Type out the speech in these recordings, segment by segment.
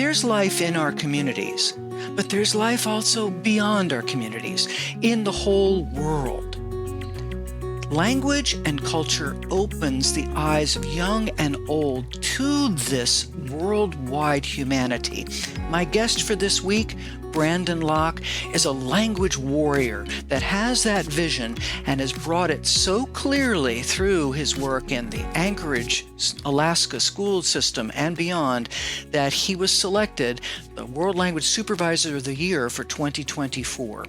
There's life in our communities, but there's life also beyond our communities, in the whole world. Language and culture opens the eyes of young and old to this worldwide humanity. My guest for this week, Brandon Locke, is a language warrior that has that vision and has brought it so clearly through his work in the Anchorage, Alaska school system and beyond that he was selected the World Language Supervisor of the Year for 2024.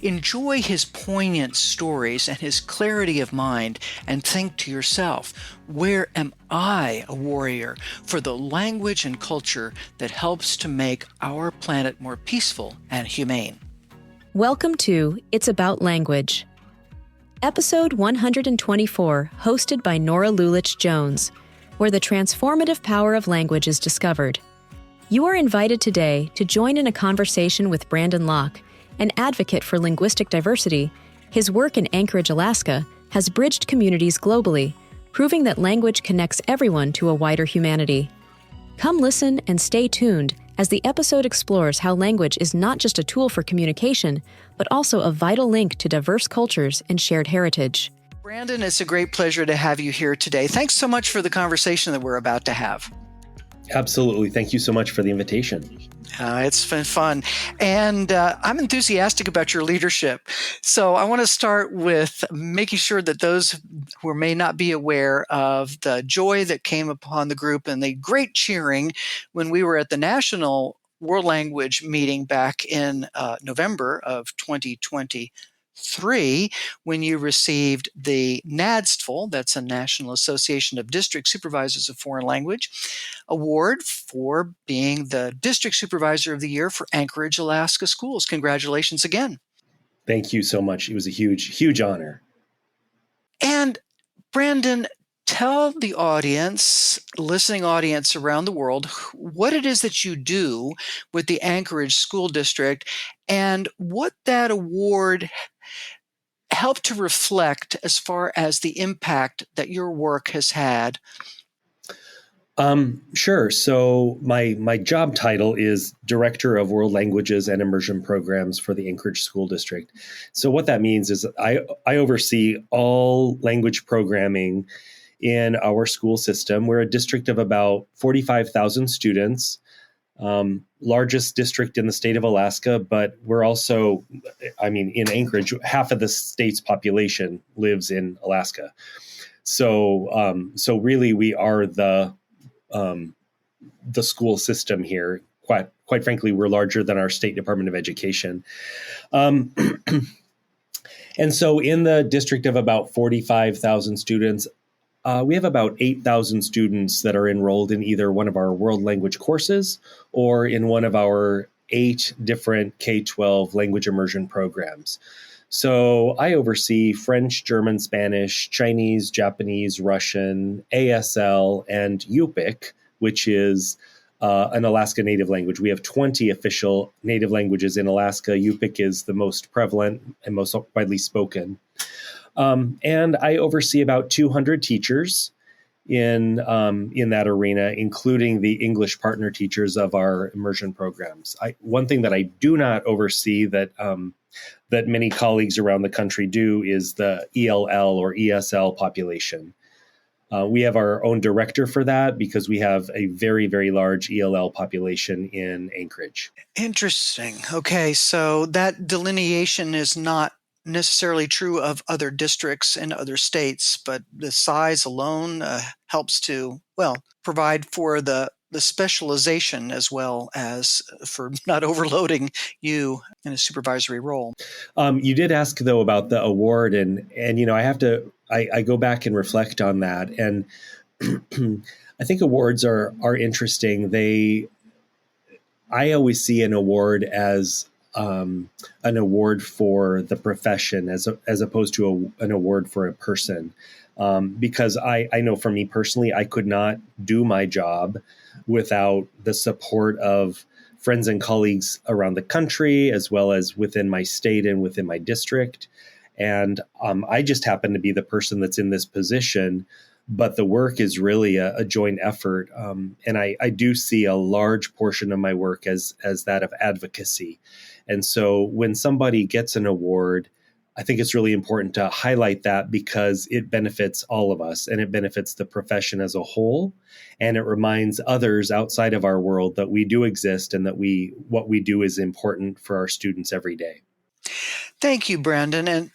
Enjoy his poignant stories and his clarity of mind, and think to yourself, where am I a warrior for the language and culture that helps to make our planet more peaceful and humane? Welcome to It's About Language. Episode 124, hosted by Nora Lulich-Jones, where the transformative power of language is discovered. You are invited today to join in a conversation with Brandon Locke, an advocate for linguistic diversity. His work in Anchorage, Alaska, has bridged communities globally, proving that language connects everyone to a wider humanity. Come listen and stay tuned as the episode explores how language is not just a tool for communication, but also a vital link to diverse cultures and shared heritage. Brandon, it's a great pleasure to have you here today. Thanks so much for the conversation that we're about to have. Absolutely. Thank you so much for the invitation. It's been fun. And I'm enthusiastic about your leadership. So I want to start with making sure that those who may not be aware of the joy that came upon the group and the great cheering when we were at the National World Language meeting back in November of 2023, when you received the NADSTFL, that's a National Association of District Supervisors of Foreign Language, award for being the District Supervisor of the Year for Anchorage, Alaska schools. Congratulations again. Thank you so much. It was a huge, huge honor. And Brandon, tell the audience, listening audience around the world, what it is that you do with the Anchorage School District and what that award helped to reflect as far as the impact that your work has had. Sure. So my job title is Director of World Languages and Immersion Programs for the Anchorage School District. So what that means is I oversee all language programming in our school system. We're a district of about 45,000 students, largest district in the state of Alaska, but we're also, in Anchorage, half of the state's population lives in Alaska. So really we are the school system here. Quite frankly, we're larger than our State Department of Education. And so in the district of about 45,000 students, we have about 8,000 students that are enrolled in either one of our world language courses or in one of our 8 different K-12 language immersion programs. So I oversee French, German, Spanish, Chinese, Japanese, Russian, ASL, and Yupik, which is an Alaska native language. We have 20 official native languages in Alaska. Yupik is the most prevalent and most widely spoken. And I oversee about 200 teachers in that arena, including the English partner teachers of our immersion programs. One thing that I do not oversee that many colleagues around the country do is the ELL or ESL population. We have our own director for that because we have a very, very large ELL population in Anchorage. Interesting. Okay, so that delineation is not necessarily true of other districts in other states, but the size alone helps to, provide for the specialization as well as for not overloading you in a supervisory role. You did ask, though, about the award, and I go back and reflect on that. And I think awards are interesting. I always see an award as an award for the profession as opposed to an award for a person. Because I know for me personally, I could not do my job without the support of friends and colleagues around the country, as well as within my state and within my district. And I just happen to be the person that's in this position but the work is really a joint effort. And I do see a large portion of my work as that of advocacy. And so when somebody gets an award, I think it's really important to highlight that because it benefits all of us and it benefits the profession as a whole. And it reminds others outside of our world that we do exist and that what we do is important for our students every day. Thank you, Brandon. And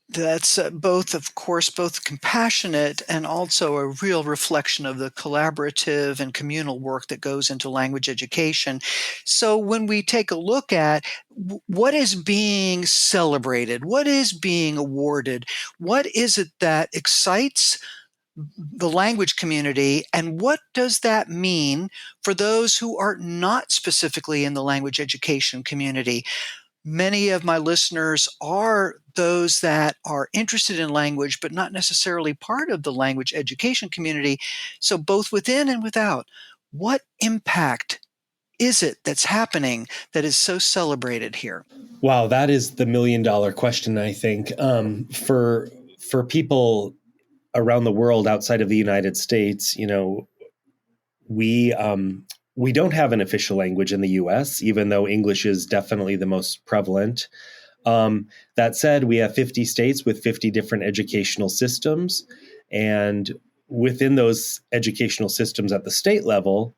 that's both compassionate and also a real reflection of the collaborative and communal work that goes into language education. So when we take a look at what is being celebrated, what is being awarded, what is it that excites the language community, and what does that mean for those who are not specifically in the language education community? Many of my listeners are those that are interested in language, but not necessarily part of the language education community. So both within and without, what impact is it that's happening that is so celebrated here? Wow, that is the $1,000,000 question, I think. For people around the world outside of the United States, we don't have an official language in the U.S., even though English is definitely the most prevalent. That said, we have 50 states with 50 different educational systems. And within those educational systems at the state level,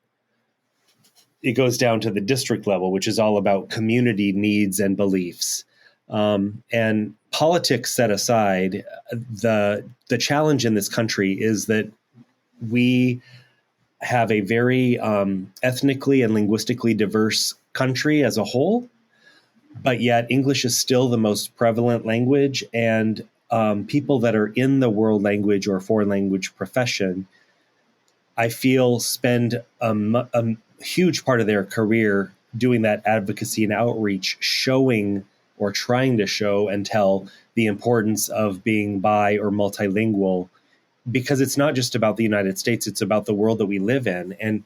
it goes down to the district level, which is all about community needs and beliefs. And politics set aside, the challenge in this country is that we have a very ethnically and linguistically diverse country as a whole, but yet English is still the most prevalent language. And people that are in the world language or foreign language profession, I feel, spend a huge part of their career doing that advocacy and outreach, showing or trying to show and tell the importance of being bi or multilingual, because it's not just about the United States, it's about the world that we live in. And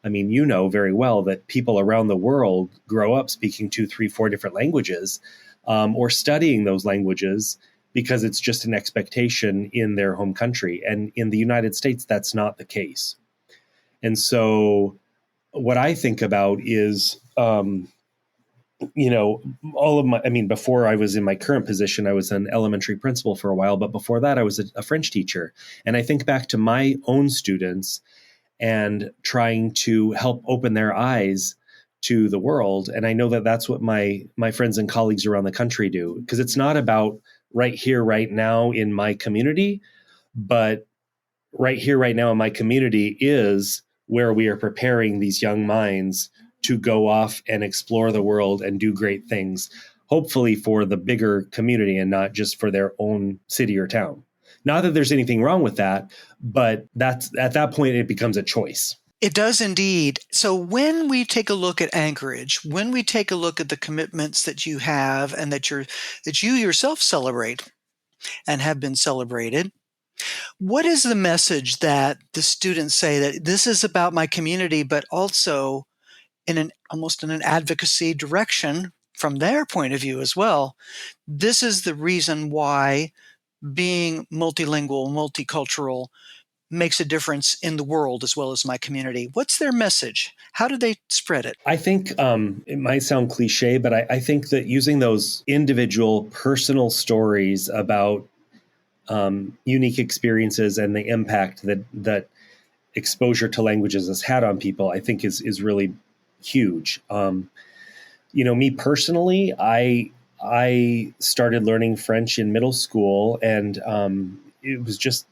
I mean, you know very well that people around the world grow up speaking 2, 3, 4 different languages or studying those languages because it's just an expectation in their home country. And in the United States, that's not the case. And so what I think about is, before I was in my current position, I was an elementary principal for a while, but before that I was a French teacher. And I think back to my own students and trying to help open their eyes to the world. And I know that that's what my friends and colleagues around the country do, because it's not about right here, right now in my community, but right here, right now in my community is where we are preparing these young minds to go off and explore the world and do great things, hopefully for the bigger community and not just for their own city or town. Not that there's anything wrong with that, but that's at that point, it becomes a choice. It does indeed. So when we take a look at Anchorage, when we take a look at the commitments that you have and that you yourself celebrate and have been celebrated, what is the message that the students say that this is about my community, but also almost in an advocacy direction from their point of view as well? This is the reason why being multilingual, multicultural makes a difference in the world as well as my community. What's their message? How do they spread it? I think it might sound cliche, but I think that using those individual personal stories about unique experiences and the impact that exposure to languages has had on people, I think is really huge. Me personally, I started learning French in middle school, and it was just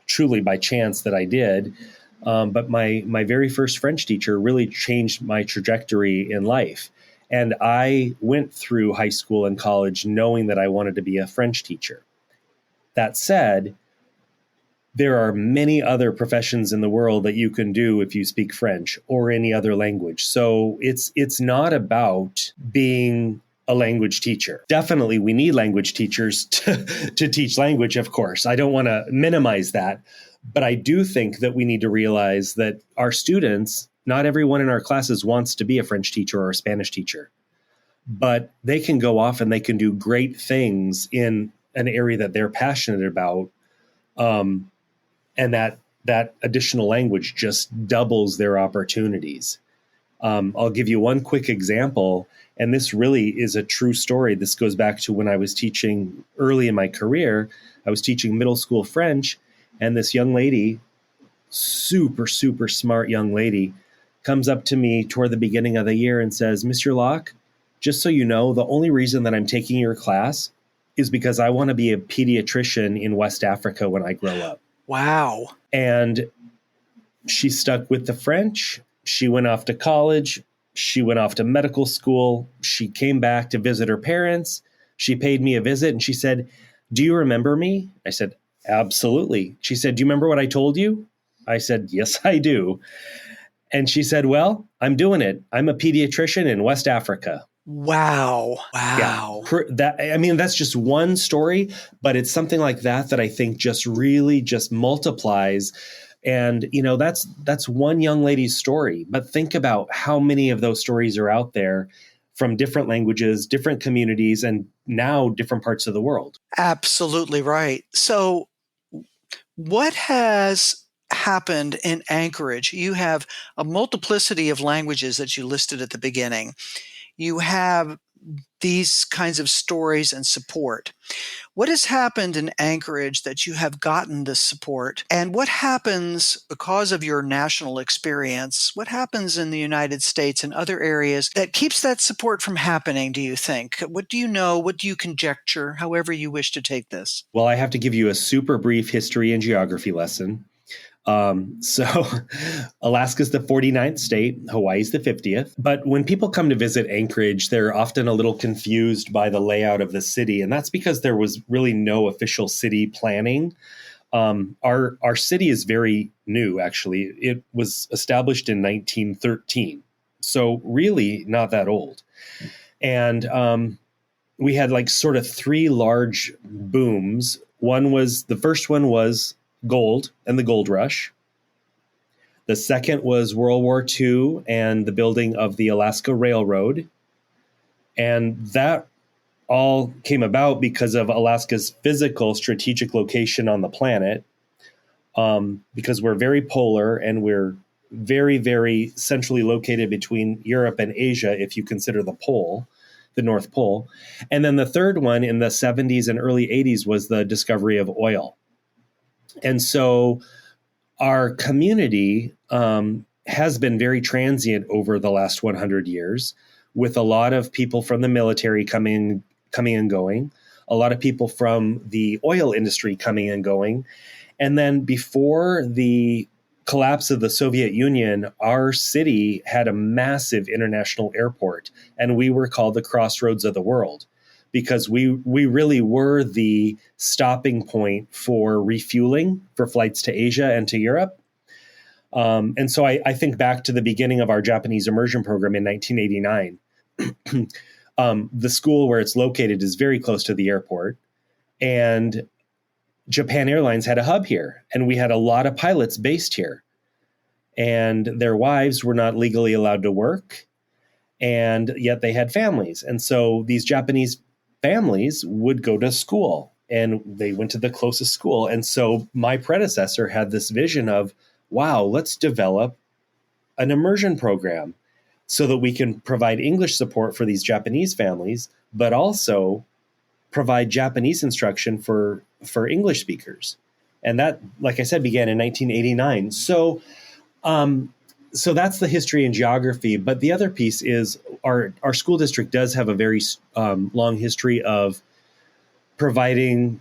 truly by chance that I did. But my very first French teacher really changed my trajectory in life. And I went through high school and college knowing that I wanted to be a French teacher. That said, there are many other professions in the world that you can do if you speak French or any other language. So it's not about being a language teacher. Definitely, we need language teachers to teach language, of course. I don't want to minimize that. But I do think that we need to realize that our students, not everyone in our classes wants to be a French teacher or a Spanish teacher. But they can go off and they can do great things in an area that they're passionate about. and that additional language just doubles their opportunities. I'll give you one quick example, and this really is a true story. This goes back to when I was teaching early in my career. I was teaching middle school French, and this young lady, super, super smart young lady, comes up to me toward the beginning of the year and says, "Mr. Locke, just so you know, the only reason that I'm taking your class is because I want to be a pediatrician in West Africa when I grow up." Wow. And she stuck with the French. She went off to college. She went off to medical school. She came back to visit her parents. She paid me a visit and she said, "Do you remember me?" I said, "Absolutely." She said, "Do you remember what I told you?" I said, "Yes, I do." And she said, "Well, I'm doing it. I'm a pediatrician in West Africa." Wow. Wow. Yeah. That's just one story, but it's something like that I think just really just multiplies. And, that's one young lady's story. But think about how many of those stories are out there from different languages, different communities, and now different parts of the world. Absolutely right. So what has happened in Anchorage? You have a multiplicity of languages that you listed at the beginning. You have these kinds of stories and support. What has happened in Anchorage that you have gotten this support? And what happens because of your national experience? What happens in the United States and other areas that keeps that support from happening, do you think? What do you know? What do you conjecture? However you wish to take this. Well, I have to give you a super brief history and geography lesson. So Alaska's the 49th state, Hawaii's the 50th. But when people come to visit Anchorage, they're often a little confused by the layout of the city. And that's because there was really no official city planning. Our city is very new, actually. It was established in 1913. So really not that old. And we had sort of three large booms. The first one was gold and the gold rush. The second was World War II and the building of the Alaska Railroad. And that all came about because of Alaska's physical strategic location on the planet, because we're very polar and we're very, very centrally located between Europe and Asia, if you consider the pole, the North Pole. And then the third one in the 70s and early 80s was the discovery of oil. And so our community has been very transient over the last 100 years, with a lot of people from the military coming and going, a lot of people from the oil industry coming and going. And then before the collapse of the Soviet Union, our city had a massive international airport, and we were called the crossroads of the world, because we really were the stopping point for refueling for flights to Asia and to Europe. And so I think back to the beginning of our Japanese immersion program in 1989. The school where it's located is very close to the airport. And Japan Airlines had a hub here, and we had a lot of pilots based here. And their wives were not legally allowed to work, and yet they had families. And so these Japanese families would go to school, and they went to the closest school. And so my predecessor had this vision of, wow, let's develop an immersion program so that we can provide English support for these Japanese families, but also provide Japanese instruction for English speakers. And that, like I said, began in 1989. So that's the history and geography. But the other piece is our school district does have a very long history of providing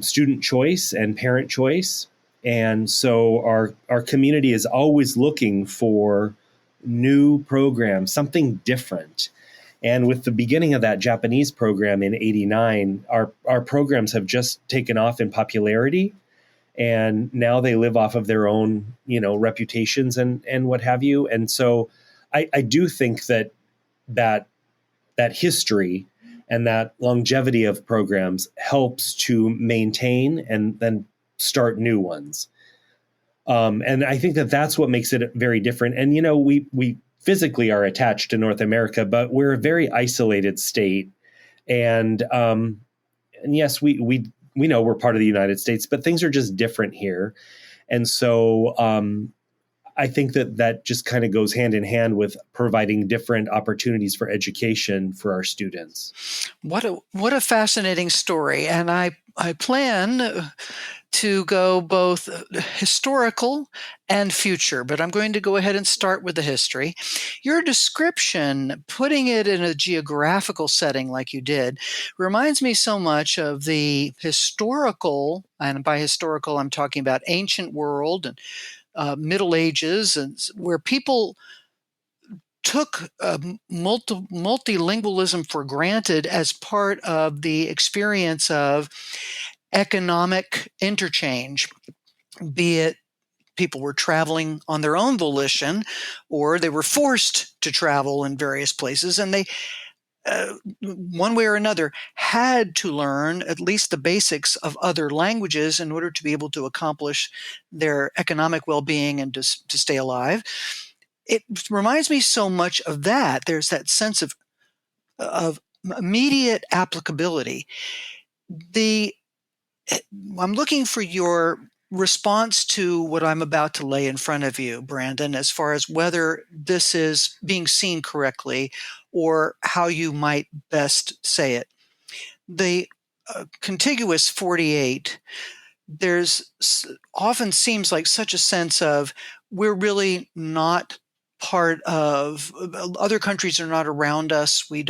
student choice and parent choice. And so our community is always looking for new programs, something different. And with the beginning of that Japanese program in 89, our programs have just taken off in popularity. And now they live off of their own, reputations and what have you. And so I do think that history and that longevity of programs helps to maintain and then start new ones. And I think that's what makes it very different. And, we physically are attached to North America, but we're a very isolated state. And yes, we know we're part of the United States, but things are just different here. And so I think that just kind of goes hand in hand with providing different opportunities for education for our students. What a fascinating story. And I plan to go both historical and future, but I'm going to go ahead and start with the history. Your description, putting it in a geographical setting like you did, reminds me so much of the historical, and by historical, I'm talking about ancient world and Middle Ages, and where people took multilingualism for granted as part of the experience of economic interchange, be it people were traveling on their own volition or they were forced to travel in various places, and they one way or another had to learn at least the basics of other languages in order to be able to accomplish their economic well-being and to stay alive. It reminds me so much of that. There's that sense of immediate applicability. I'm looking for your response to what I'm about to lay in front of you, Brandon, as far as whether this is being seen correctly or how you might best say it. The contiguous 48, there's often seems like such a sense of we're really not part of other countries are not around us. We're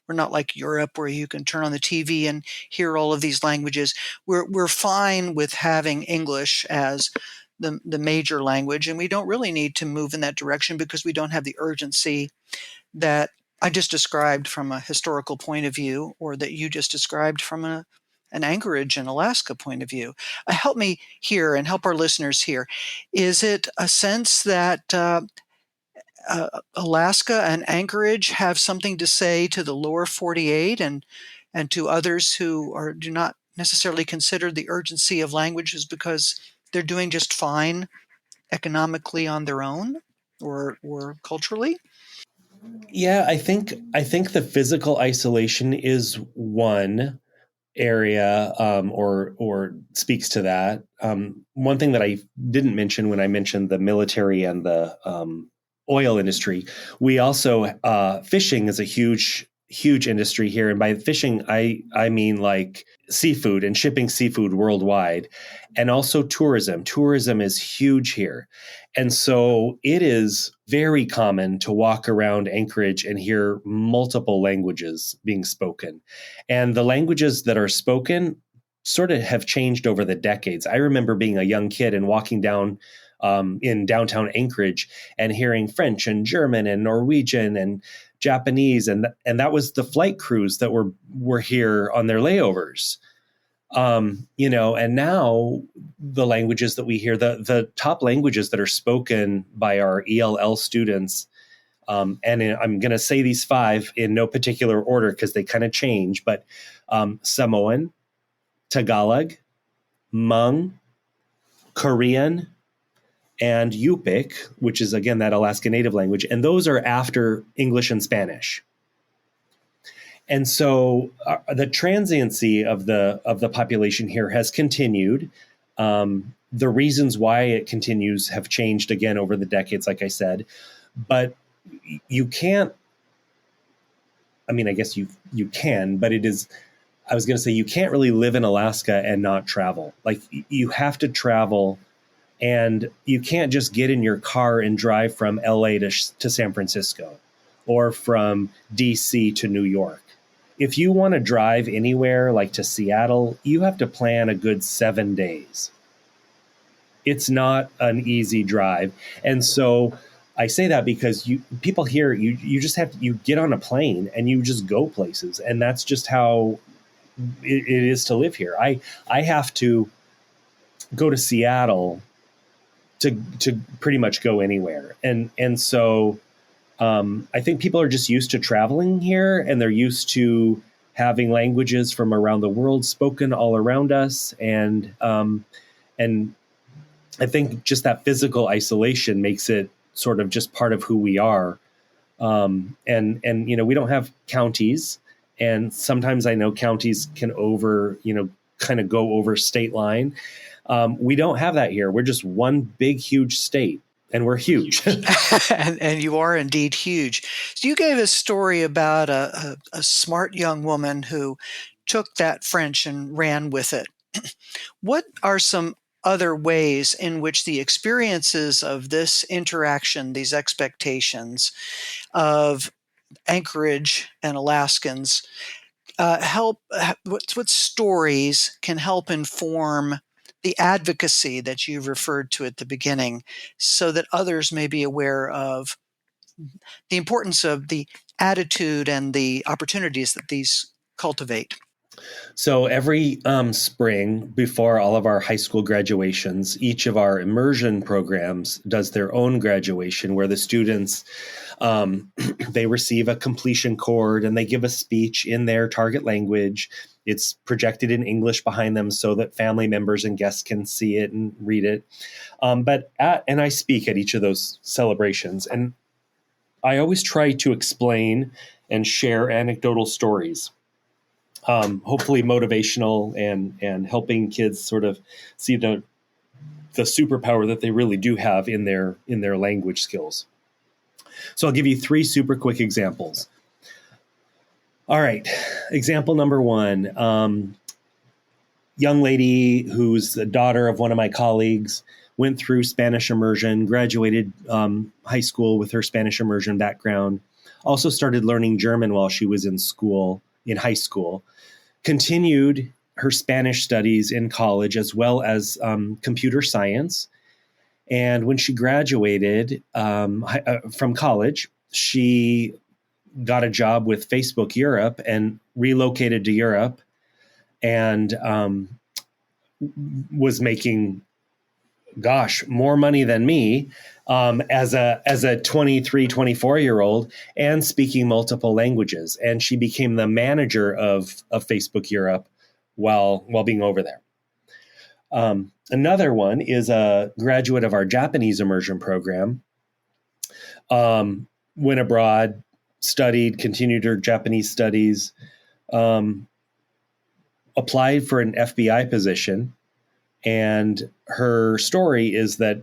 not like Europe where you can turn on the TV and hear all of these languages. We're fine with having English as the major language, and we don't really need to move in that direction because we don't have the urgency that I just described from a historical point of view, or that you just described from an Anchorage and Alaska point of view. Help me here and help our listeners here. Is it a sense that Alaska and Anchorage have something to say to the lower 48 and to others who do not necessarily consider the urgency of languages because they're doing just fine economically on their own or culturally? Yeah, I think the physical isolation is one area, or speaks to that. One thing that I didn't mention when I mentioned the military and the oil industry, we also fishing is a huge industry here, and by fishing I mean like seafood and shipping seafood worldwide, and also tourism. Tourism is huge here, and so it is very common to walk around Anchorage and hear multiple languages being spoken, and the languages that are spoken sort of have changed over the decades. I remember being a young kid and walking down in downtown Anchorage and hearing French and German and Norwegian and Japanese, and that was the flight crews that were here on their layovers. And now the languages that we hear, the top languages that are spoken by our ELL students, and I'm going to say these 5 in no particular order because they kind of change, but Samoan, Tagalog, Hmong, Korean, and Yupik, which is, again, that Alaska Native language. And those are after English and Spanish. And so the transiency of the population here has continued. The reasons why it continues have changed again over the decades, like I said. But you can't, I mean, I guess you can, but it is, I was going to say, you can't really live in Alaska and not travel. Like, you have to travel. And you can't just get in your car and drive from LA to San Francisco or from DC to New York. If you want to drive anywhere, like to Seattle, you have to plan a good 7 days. It's not an easy drive. And so I say that because people here, you just have to, you get on a plane and you just go places. And that's just how it is to live here. I have to go to Seattle to pretty much go anywhere. And so I think people are just used to traveling here, and they're used to having languages from around the world spoken all around us. And I think just that physical isolation makes it sort of just part of who we are. And we don't have counties, and sometimes I know counties can kind of go over state line. We don't have that here. We're just one big, huge state, and we're huge. And you are indeed huge. So you gave a story about a smart young woman who took that French and ran with it. What are some other ways in which the experiences of this interaction, these expectations of Anchorage and Alaskans, what stories can help inform the advocacy that you referred to at the beginning so that others may be aware of the importance of the attitude and the opportunities that these cultivate? So every spring before all of our high school graduations, each of our immersion programs does their own graduation where the students, they receive a completion cord and they give a speech in their target language. It's projected in English behind them so that family members and guests can see it and read it. And I speak at each of those celebrations. And I always try to explain and share anecdotal stories. Hopefully motivational and helping kids sort of see the superpower that they really do have in their language skills. So I'll give you 3 super quick examples. All right. Example number 1, young lady who's the daughter of one of my colleagues went through Spanish immersion, graduated high school with her Spanish immersion background, also started learning German while she was in high school, continued her Spanish studies in college as well as computer science. And when she graduated from college, she got a job with Facebook Europe and relocated to Europe and was making, more money than me as a 23, 24-year-old and speaking multiple languages. And she became the manager of Facebook Europe while being over there. Another one is a graduate of our Japanese immersion program, went abroad, studied, continued her Japanese studies, applied for an FBI position. And her story is that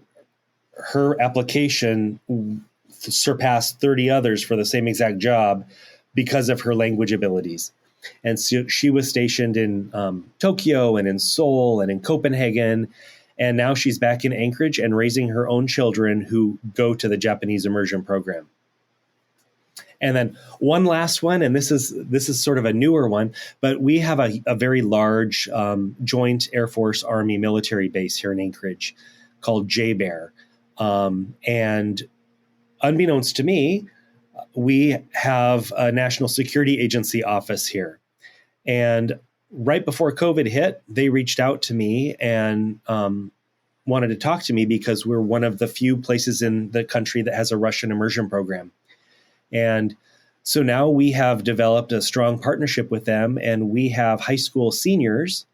her application surpassed 30 others for the same exact job because of her language abilities. And so she was stationed in Tokyo and in Seoul and in Copenhagen. And now she's back in Anchorage and raising her own children who go to the Japanese immersion program. And then one last one, and this is sort of a newer one, but we have a very large joint Air Force Army military base here in Anchorage called JBEAR. And unbeknownst to me, we have a National Security Agency office here. And right before COVID hit, they reached out to me and wanted to talk to me because we're one of the few places in the country that has a Russian immersion program. And so now we have developed a strong partnership with them, and we have high school seniors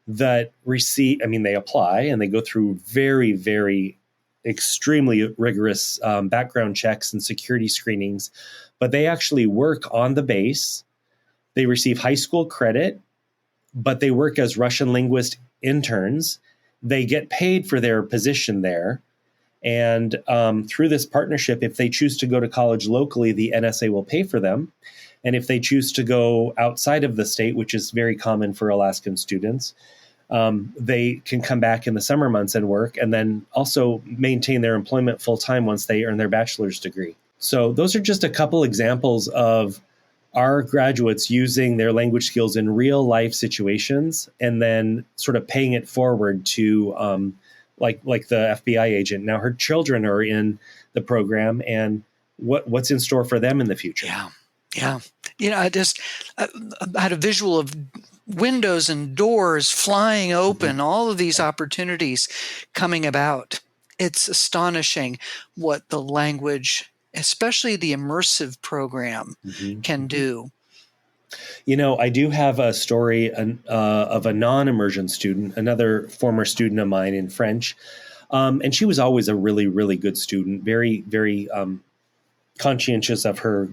that they apply and they go through very, very extremely rigorous background checks and security screenings, but they actually work on the base. They receive high school credit, but they work as Russian linguist interns. They get paid for their position there. And through this partnership, if they choose to go to college locally, the NSA will pay for them. And if they choose to go outside of the state, which is very common for Alaskan students, they can come back in the summer months and work and then also maintain their employment full time once they earn their bachelor's degree. So those are just a couple examples of our graduates using their language skills in real life situations and then sort of paying it forward to like the FBI agent. Now her children are in the program, and what's in store for them in the future. Yeah. I just had a visual of windows and doors flying open, all of these opportunities coming about. It's astonishing what the language, especially the immersive program, can do. I do have a story of a non-immersion student, another former student of mine in French. And she was always a really, really good student, very, very conscientious of her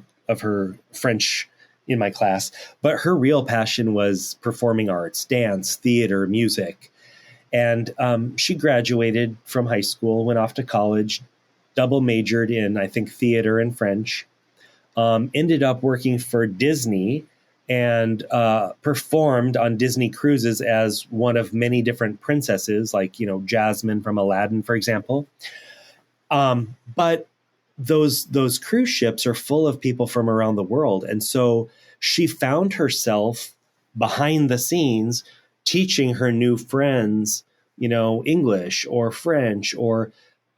French in my class. But her real passion was performing arts, dance, theater, music. And she graduated from high school, went off to college, double majored in, I think, theater and French, ended up working for Disney and performed on Disney cruises as one of many different princesses, like, Jasmine from Aladdin, for example. But those cruise ships are full of people from around the world. And so she found herself behind the scenes teaching her new friends, English or French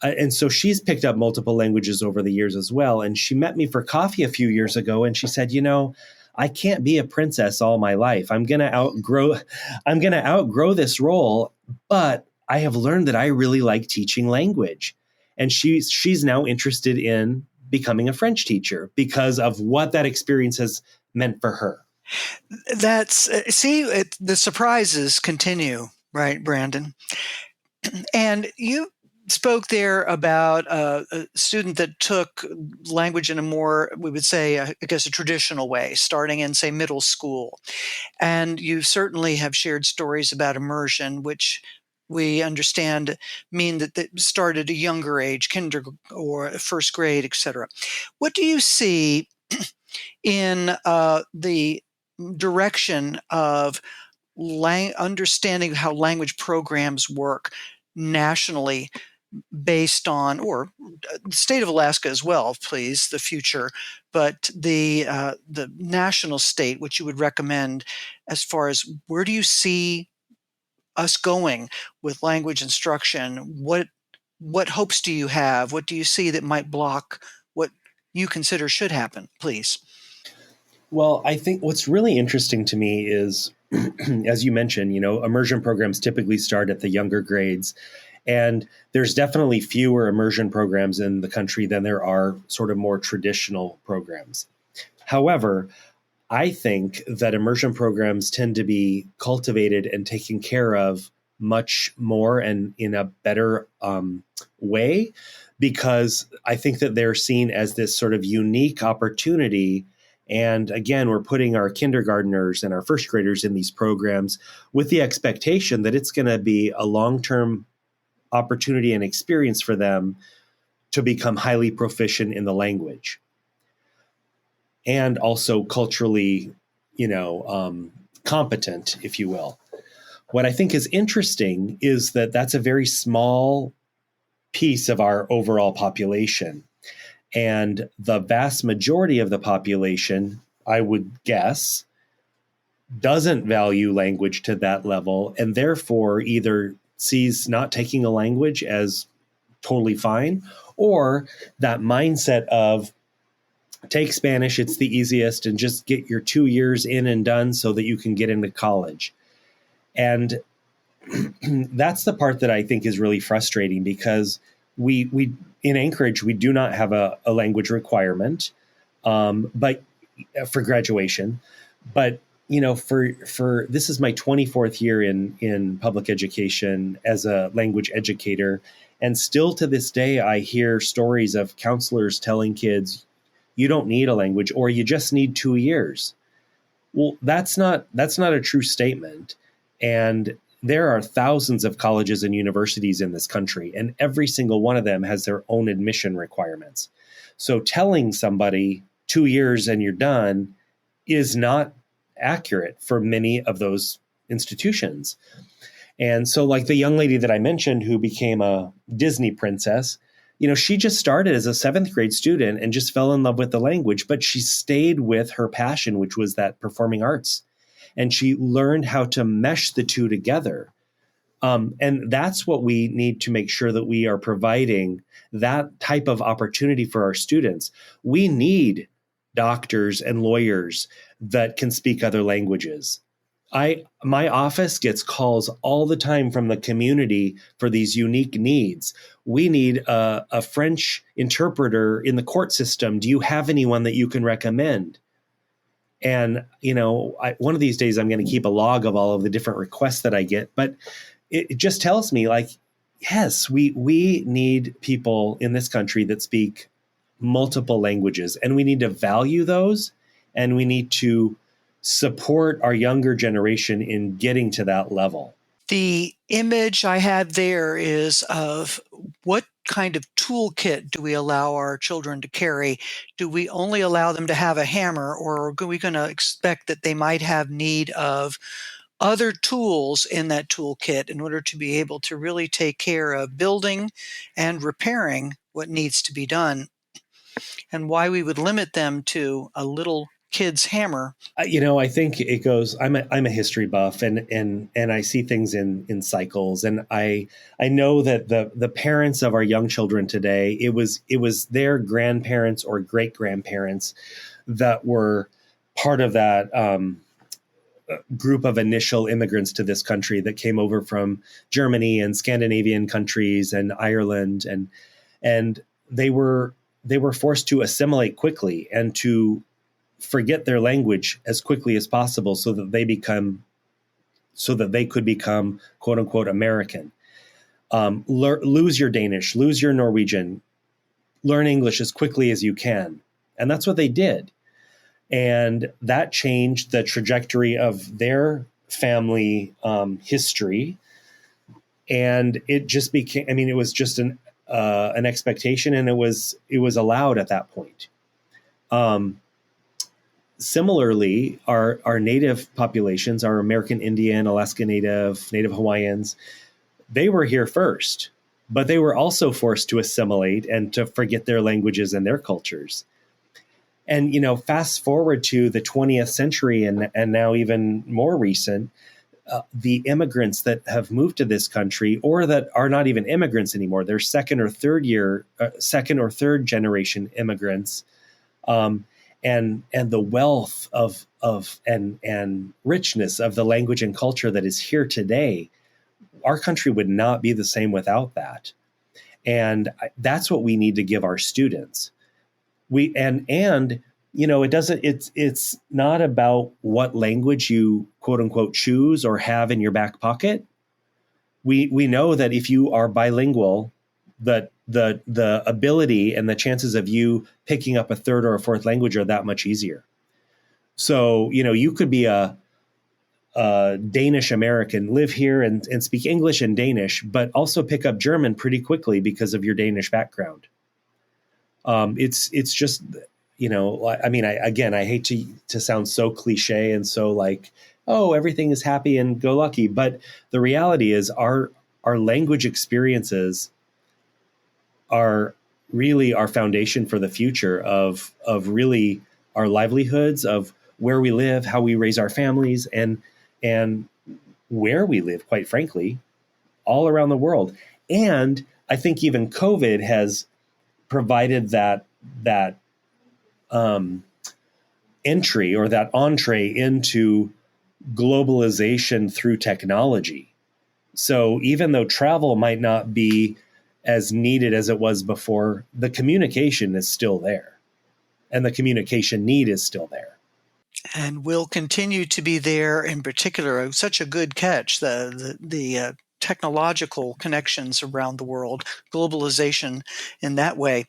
and so she's picked up multiple languages over the years as well. And she met me for coffee a few years ago, and she said, I can't be a princess all my life. I'm going to outgrow this role, but I have learned that I really like teaching language. And she's now interested in becoming a French teacher because of what that experience has meant for her. The surprises continue, right, Brandon? And you spoke there about a student that took language in a more, we would say, I guess, a traditional way, starting in, say, middle school. And you certainly have shared stories about immersion, which we understand mean that they start at a younger age, kinder or first grade, etc. What do you see in the direction of understanding how language programs work nationally, based on, or the state of Alaska as well, please, the future, but the national state, which you would recommend as far as where do you see us going with language instruction? What hopes do you have? What do you see that might block what you consider should happen, please? Well, I think what's really interesting to me is, as you mentioned, immersion programs typically start at the younger grades. And there's definitely fewer immersion programs in the country than there are sort of more traditional programs. However, I think that immersion programs tend to be cultivated and taken care of much more and in a better way, because I think that they're seen as this sort of unique opportunity. And again, we're putting our kindergartners and our first graders in these programs with the expectation that it's going to be a long-term opportunity and experience for them to become highly proficient in the language and also culturally, competent, if you will. What I think is interesting is that that's a very small piece of our overall population. And the vast majority of the population, I would guess, doesn't value language to that level, and therefore either sees not taking a language as totally fine, or that mindset of take Spanish, it's the easiest, and just get your 2 years in and done so that you can get into college. And that's the part that I think is really frustrating, because we in Anchorage, we do not have a language requirement, but for graduation. But for this is my 24th year in public education as a language educator, and still to this day, I hear stories of counselors telling kids, "You don't need a language," or "You just need 2 years." Well, that's not a true statement, and there are thousands of colleges and universities in this country, and every single one of them has their own admission requirements. So telling somebody 2 years and you're done is not accurate for many of those institutions. And so, like the young lady that I mentioned who became a Disney princess, she just started as a 7th grade student and just fell in love with the language, but she stayed with her passion, which was that performing arts. And she learned how to mesh the two together. And that's what we need to make sure that we are providing, that type of opportunity for our students. We need doctors and lawyers that can speak other languages. My office gets calls all the time from the community for these unique needs. We need a French interpreter in the court system. Do you have anyone that you can recommend? And, one of these days I'm going to keep a log of all of the different requests that I get, but it just tells me, like, yes, we need people in this country that speak multiple languages, and we need to value those, and we need to support our younger generation in getting to that level. The image I have there is of what kind of toolkit do we allow our children to carry? Do we only allow them to have a hammer, or are we going to expect that they might have need of other tools in that toolkit in order to be able to really take care of building and repairing what needs to be done, and why we would limit them to a little kid's hammer? I think it goes. I'm a history buff, and I see things in cycles, and I know that the parents of our young children today, it was their grandparents or great grandparents that were part of that group of initial immigrants to this country that came over from Germany and Scandinavian countries and Ireland, and they were forced to assimilate quickly and to forget their language as quickly as possible so that they could become quote unquote American. Lose your Danish, lose your Norwegian, learn English as quickly as you can. And that's what they did. And that changed the trajectory of their family history. And it just became, it was just an expectation, and it was allowed at that point. Similarly, our native populations, our American Indian, Alaska Native Hawaiians, they were here first, but they were also forced to assimilate and to forget their languages and their cultures. And, fast forward to the 20th century and now even more recent, the immigrants that have moved to this country, or that are not even immigrants anymore, they're second or third generation immigrants, and the wealth of and richness of the language and culture that is here today, our country would not be the same without that. And that's what we need to give our students. It's not about what language you quote unquote choose or have in your back pocket. We know that if you are bilingual, that the ability and the chances of you picking up a third or a fourth language are that much easier. So, you could be a Danish American, live here and speak English and Danish, but also pick up German pretty quickly because of your Danish background. It's just, I hate to sound so cliche and so like, oh, everything is happy and go lucky. But the reality is our language experiences are really our foundation for the future of really our livelihoods, of where we live, how we raise our families, and where we live, quite frankly, all around the world. And I think even COVID has provided that entry, or that entree into globalization through technology. So even though travel might not be as needed as it was before, the communication is still there, and the communication need is still there. And will continue to be there. In particular, such a good catch, the technological connections around the world, globalization in that way.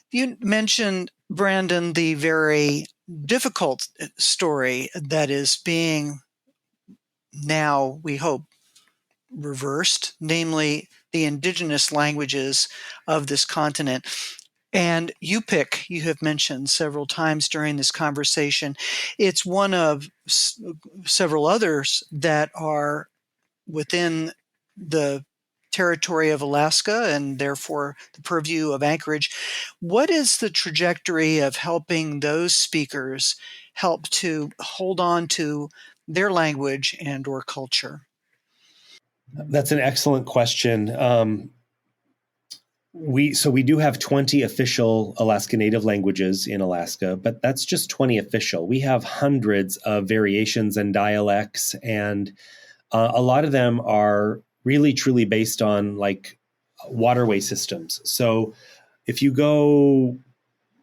You mentioned, Brandon, the very difficult story that is being now, we hope, reversed, namely the indigenous languages of this continent. And you have mentioned several times during this conversation, it's one of several others that are within the territory of Alaska and therefore the purview of Anchorage. What is the trajectory of helping those speakers help to hold on to their language and or culture? That's an excellent question. We do have 20 official Alaska Native languages in Alaska, but that's just 20 official. We have hundreds of variations and dialects, and a lot of them are really truly based on like waterway systems. So if you go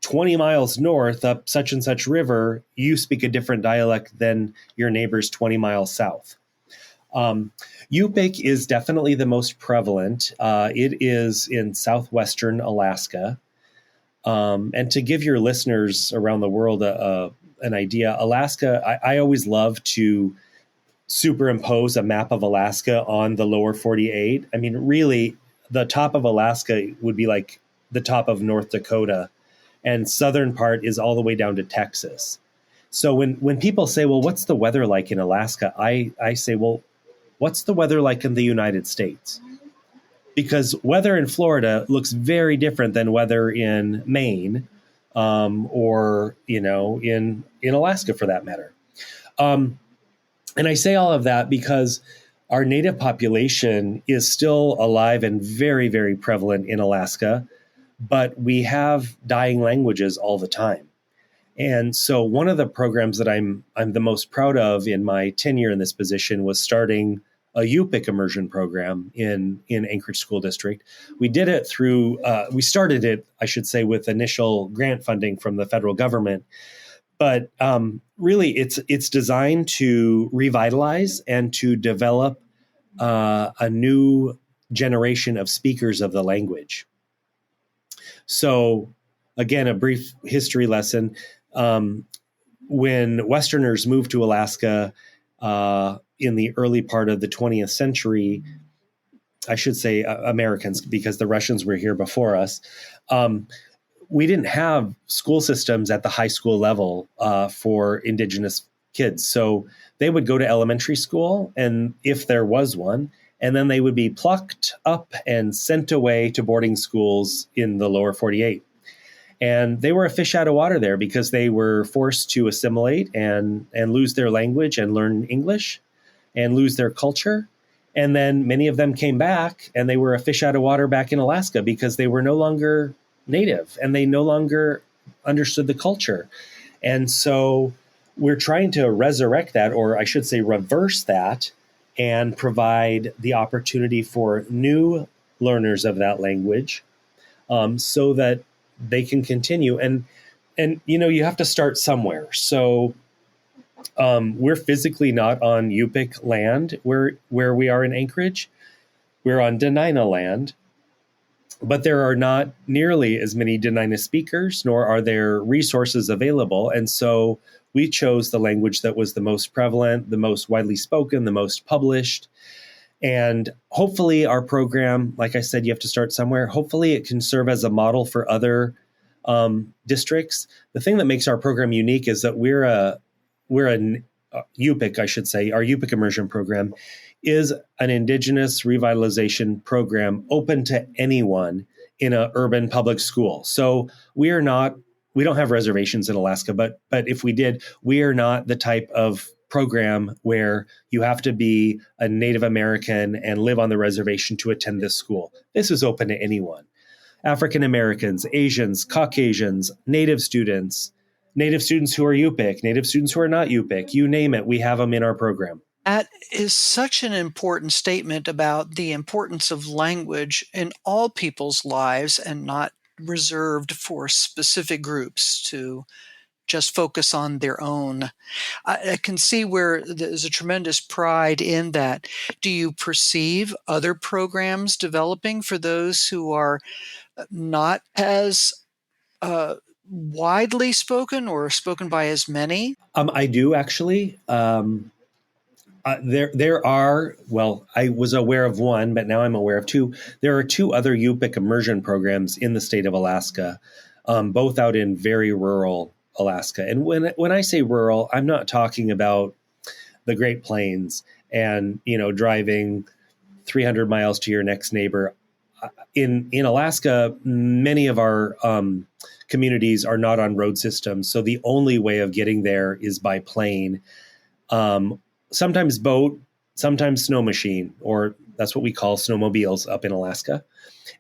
20 miles north up such and such river, you speak a different dialect than your neighbors 20 miles south. Yupik is definitely the most prevalent. It is in southwestern Alaska. And to give your listeners around the world an idea, Alaska, I always love to superimpose a map of Alaska on the lower 48. I mean, really, the top of Alaska would be like the top of North Dakota, and southern part is all the way down to Texas. So when people say, well, what's the weather like in Alaska? I say, well, what's the weather like in the United States? Because weather in Florida looks very different than weather in Maine, or, in Alaska for that matter. And I say all of that because our native population is still alive and very, very prevalent in Alaska, but we have dying languages all the time. And so one of the programs that I'm the most proud of in my tenure in this position was starting a Yupik immersion program in Anchorage School District. We did it we started it, I should say, with initial grant funding from the federal government. But really, it's designed to revitalize and to develop a new generation of speakers of the language. So, again, a brief history lesson. When Westerners moved to Alaska in the early part of the 20th century, I should say Americans, because the Russians were here before us, we didn't have school systems at the high school level for Indigenous kids. So they would go to elementary school, and if there was one, and then they would be plucked up and sent away to boarding schools in the lower 48. And they were a fish out of water there because they were forced to assimilate and lose their language and learn English and lose their culture. And then many of them came back, and they were a fish out of water back in Alaska because they were no longer native and they no longer understood the culture. And so we're trying to resurrect that, or I should say reverse that, and provide the opportunity for new learners of that language, so that they can continue. And you have to start somewhere. So we're physically not on Yupik land where we are in Anchorage. We're on Dena'ina land. But there are not nearly as many Dena'ina speakers, nor are there resources available. And so we chose the language that was the most prevalent, the most widely spoken, the most published. And hopefully our program, like I said, you have to start somewhere. Hopefully it can serve as a model for other districts. The thing that makes our program unique is that we're a Yupik, I should say, our Yupik immersion program is an Indigenous revitalization program open to anyone in an urban public school. So we don't have reservations in Alaska, but if we did, we are not the type of program where you have to be a Native American and live on the reservation to attend this school. This is open to anyone. African Americans, Asians, Caucasians, Native students who are Yupik, Native students who are not Yupik, you name it, we have them in our program. That is such an important statement about the importance of language in all people's lives and not reserved for specific groups to just focus on their own. I can see where there's a tremendous pride in that. Do you perceive other programs developing for those who are not as widely spoken or spoken by as many? I do actually. There are, well, I was aware of one, but now I'm aware of two. There are two other Yupik immersion programs in the state of Alaska, both out in very rural Alaska. And when I say rural, I'm not talking about the Great Plains and, driving 300 miles to your next neighbor. In Alaska, many of our communities are not on road systems. So the only way of getting there is by plane. Sometimes boat, sometimes snow machine, or that's what we call snowmobiles up in Alaska.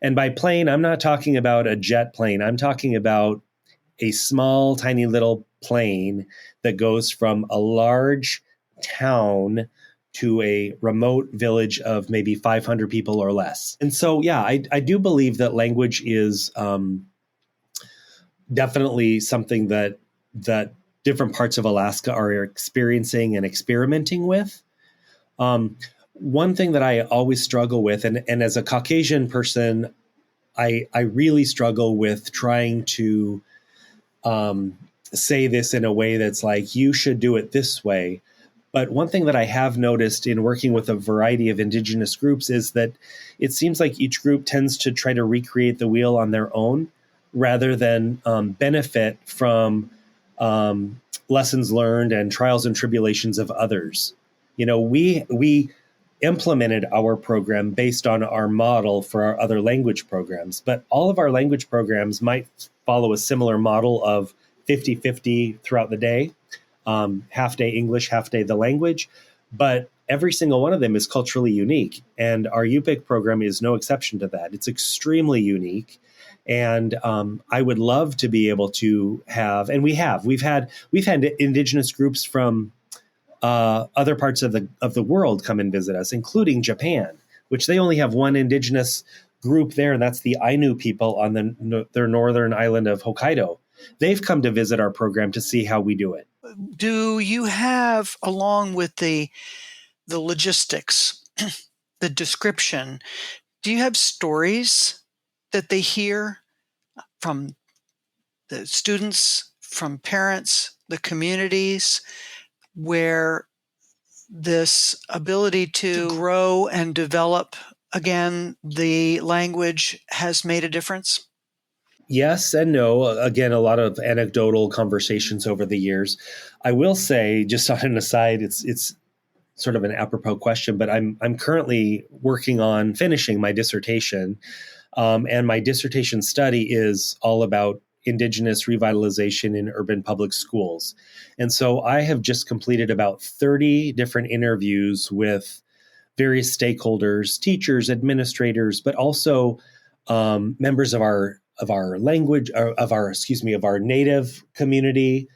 And by plane, I'm not talking about a jet plane. I'm talking about a small, tiny little plane that goes from a large town to a remote village of maybe 500 people or less. And so, yeah, I do believe that language is definitely something that different parts of Alaska are experiencing and experimenting with. One thing that I always struggle with, and as a Caucasian person, I really struggle with trying to say this in a way that's like, you should do it this way. But one thing that I have noticed in working with a variety of Indigenous groups is that it seems like each group tends to try to recreate the wheel on their own rather than benefit from lessons learned and trials and tribulations of others. We implemented our program based on our model for our other language programs, but all of our language programs might follow a similar model of 50-50 throughout the day, half day English, half day the language, but every single one of them is culturally unique. And our UPIC program is no exception to that. It's extremely unique. And I would love to be able to have, and we've had Indigenous groups from other parts of the world come and visit us, including Japan, which they only have one Indigenous group there, and that's the Ainu people on their northern island of Hokkaido. They've come to visit our program to see how we do it. Do you have, along with the logistics, the description, do you have stories that they hear from the students, from parents, the communities, where this ability to grow and develop, again, the language has made a difference? Yes and no. Again, a lot of anecdotal conversations over the years. I will say, just on an aside, it's sort of an apropos question, but I'm currently working on finishing my dissertation, and my dissertation study is all about Indigenous revitalization in urban public schools. And so I have just completed about 30 different interviews with various stakeholders, teachers, administrators, but also members of our language, of our native community,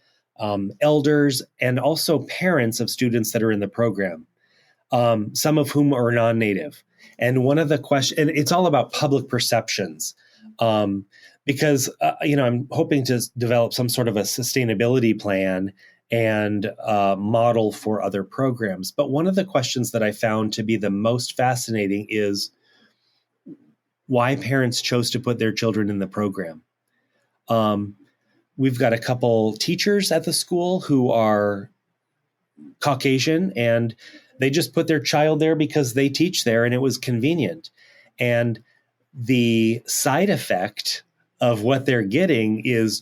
elders, and also parents of students that are in the program, some of whom are non-native. And one of the questions, and it's all about public perceptions, because I'm hoping to develop some sort of a sustainability plan and model for other programs. But one of the questions that I found to be the most fascinating is why parents chose to put their children in the program. We've got a couple teachers at the school who are Caucasian, and they just put their child there because they teach there and it was convenient. And the side effect of what they're getting is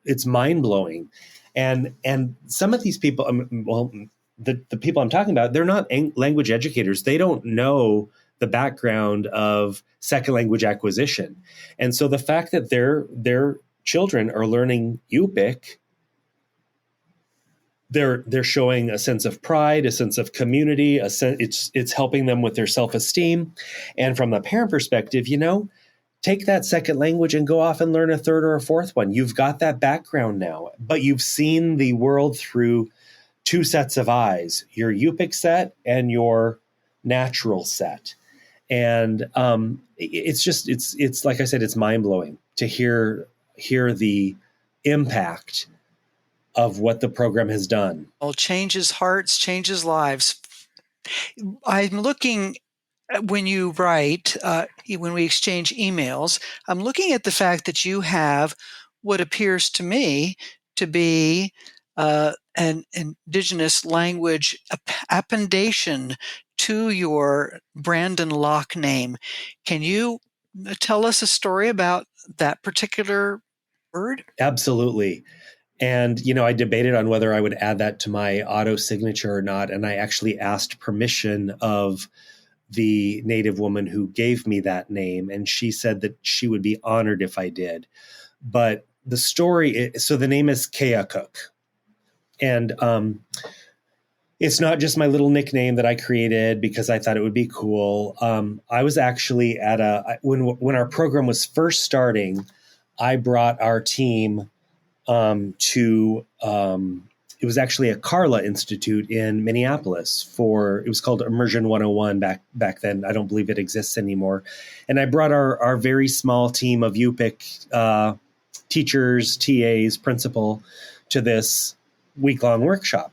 it's mind-blowing. And some of these people, the people I'm talking about, they're not language educators. They don't know the background of second language acquisition. And so the fact that their children are learning Yupik, they're showing a sense of pride, a sense of community, it's helping them with their self-esteem. And from the parent perspective, take that second language and go off and learn a third or a fourth one. You've got that background now, but you've seen the world through two sets of eyes, your Yupik set and your natural set. And it's like I said, it's mind-blowing to hear the impact of what the program has done. Well, changes hearts, changes lives. I'm looking, when you write, when we exchange emails, I'm looking at the fact that you have what appears to me to be an Indigenous language appendation to your Brandon Locke name. Can you tell us a story about that particular word? Absolutely. And, I debated on whether I would add that to my auto signature or not. And I actually asked permission of the Native woman who gave me that name. And she said that she would be honored if I did. But the story, so the name is Keakuk. And it's not just my little nickname that I created because I thought it would be cool. I was actually when our program was first starting, I brought our team it was actually a Carla Institute in Minneapolis it was called Immersion 101 back then. I don't believe it exists anymore. And I brought our very small team of Yupik teachers, TAs, principal to this week-long workshop.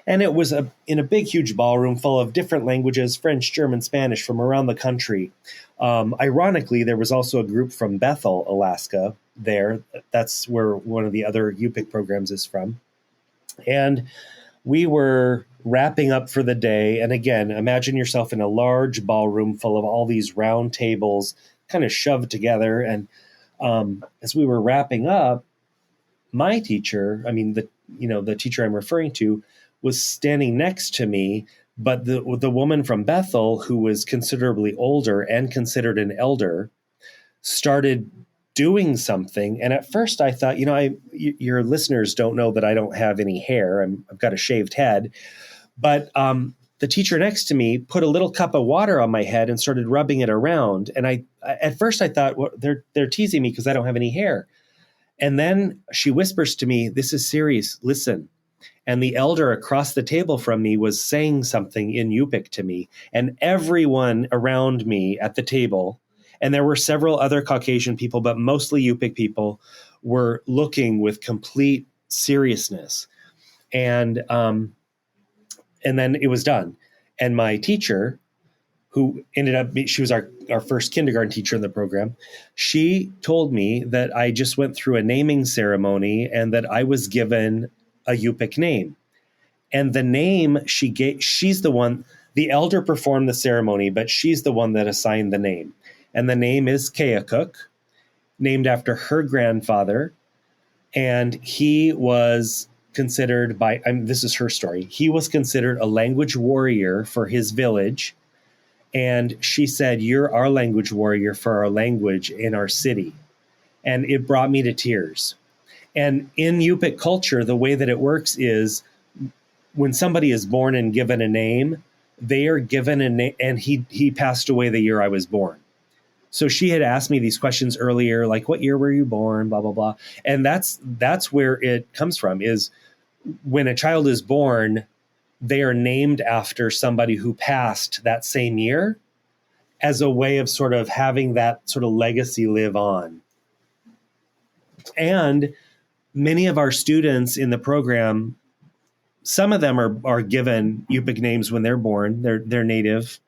And it was in a big, huge ballroom full of different languages, French, German, Spanish, from around the country. Ironically, there was also a group from Bethel, Alaska, there. That's where one of the other UPIC programs is from. And we were wrapping up for the day. And again, imagine yourself in a large ballroom full of all these round tables kind of shoved together. And as we were wrapping up, my teacher, the teacher I'm referring to, was standing next to me, but the woman from Bethel, who was considerably older and considered an elder, started doing something. And at first I thought, your listeners don't know that I don't have any hair. I've got a shaved head. But the teacher next to me put a little cup of water on my head and started rubbing it around. And at first I thought, well, they're teasing me because I don't have any hair. And then she whispers to me, "This is serious. Listen." And the elder across the table from me was saying something in Yupik to me. And everyone around me at the table, and there were several other Caucasian people, but mostly Yupik people, were looking with complete seriousness. And then it was done. And my teacher, who ended up, she was our first kindergarten teacher in the program, she told me that I just went through a naming ceremony and that I was given a Yupik name. And the name she gave, she's the one, the elder performed the ceremony, but she's the one that assigned the name. And the name is Keokuk, named after her grandfather. And he was considered this is her story. He was considered a language warrior for his village. And she said, "You're our language warrior for our language in our city." And it brought me to tears. And in Yupik culture, the way that it works is when somebody is born and given a name, they are given a name, and he passed away the year I was born. So she had asked me these questions earlier, like, what year were you born, blah, blah, blah. And that's where it comes from, is when a child is born, they are named after somebody who passed that same year as a way of sort of having that sort of legacy live on. And many of our students in the program, some of them are given Yupik names when they're born, they're native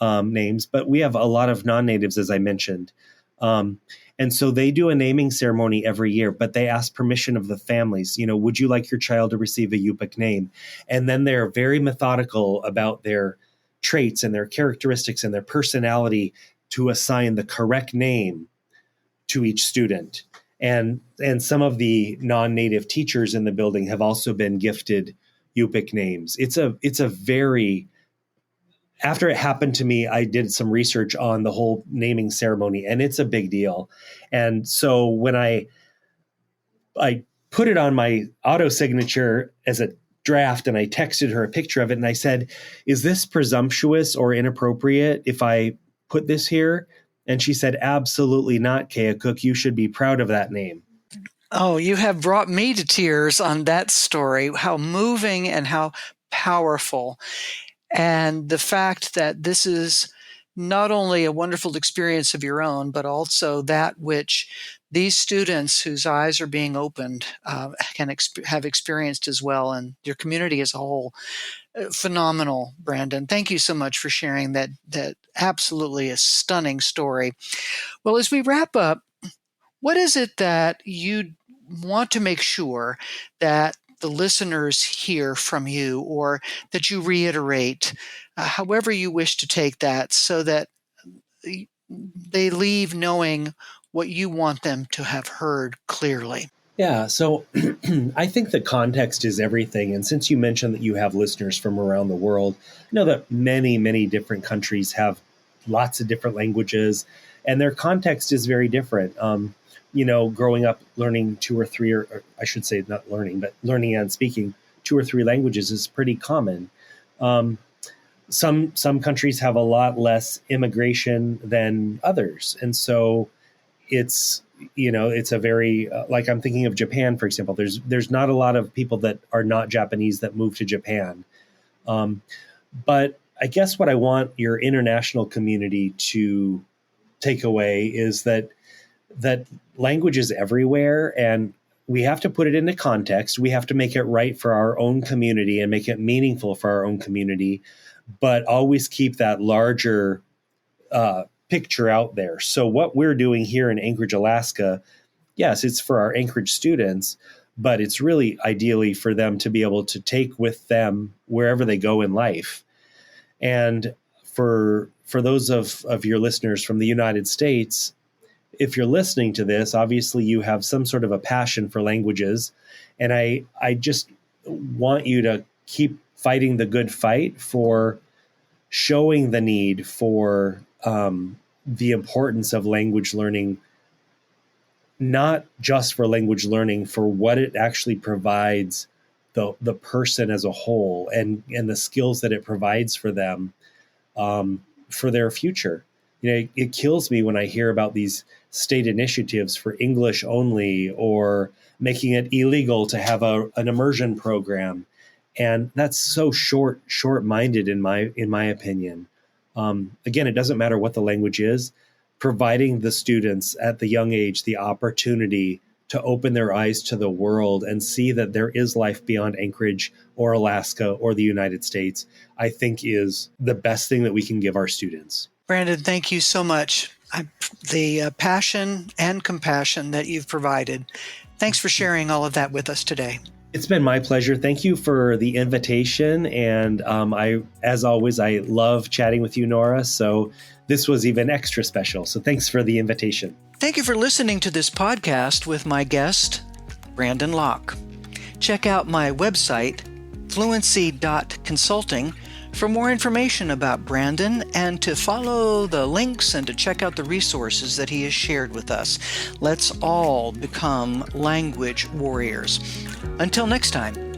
names, but we have a lot of non-natives, as I mentioned. And so they do a naming ceremony every year, but they ask permission of the families. Would you like your child to receive a Yupik name? And then they're very methodical about their traits and their characteristics and their personality to assign the correct name to each student. And some of the non-native teachers in the building have also been gifted Yupik names. It's a very, after it happened to me, I did some research on the whole naming ceremony, and it's a big deal. And so when I put it on my auto signature as a draft, and I texted her a picture of it, and I said, "Is this presumptuous or inappropriate if I put this here?" And she said, "Absolutely not, Keokuk. You should be proud of that name." Oh, you have brought me to tears on that story. How moving and how powerful. And the fact that this is not only a wonderful experience of your own, but also that which these students whose eyes are being opened can have experienced as well, and your community as a whole. Phenomenal, Brandon. Thank you so much for sharing that absolutely a stunning story. Well, as we wrap up, what is it that you want to make sure that the listeners hear from you, or that you reiterate, however you wish to take that, so that they leave knowing what you want them to have heard clearly? Yeah, so I think the context is everything. And since you mentioned that you have listeners from around the world, I know that many, many different countries have lots of different languages, and their context is very different. Growing up learning two or three, or I should say not learning, but learning and speaking 2 or 3 languages is pretty common. Some countries have a lot less immigration than others. And so it's a very, like I'm thinking of Japan, for example, there's not a lot of people that are not Japanese that move to Japan. But I guess what I want your international community to take away is that language is everywhere, and we have to put it into context. We have to make it right for our own community and make it meaningful for our own community, but always keep that larger picture out there. So what we're doing here in Anchorage, Alaska, yes, it's for our Anchorage students, but it's really ideally for them to be able to take with them wherever they go in life. And for those of your listeners from the United States, if you're listening to this, obviously you have some sort of a passion for languages. And I just want you to keep fighting the good fight for showing the need for the importance of language learning, not just for language learning, for what it actually provides the person as a whole, and the skills that it provides for them for their future. It kills me when I hear about these state initiatives for English only, or making it illegal to have an immersion program. And that's so short-minded in my opinion. Again, it doesn't matter what the language is, providing the students at the young age the opportunity to open their eyes to the world and see that there is life beyond Anchorage or Alaska or the United States, I think is the best thing that we can give our students. Brandon, thank you so much. The passion and compassion that you've provided. Thanks for sharing all of that with us today. It's been my pleasure. Thank you for the invitation. And as always, I love chatting with you, Nora. So this was even extra special. So thanks for the invitation. Thank you for listening to this podcast with my guest, Brandon Locke. Check out my website, fluency.consulting, for more information about Brandon and to follow the links and to check out the resources that he has shared with us. Let's all become language warriors. Until next time.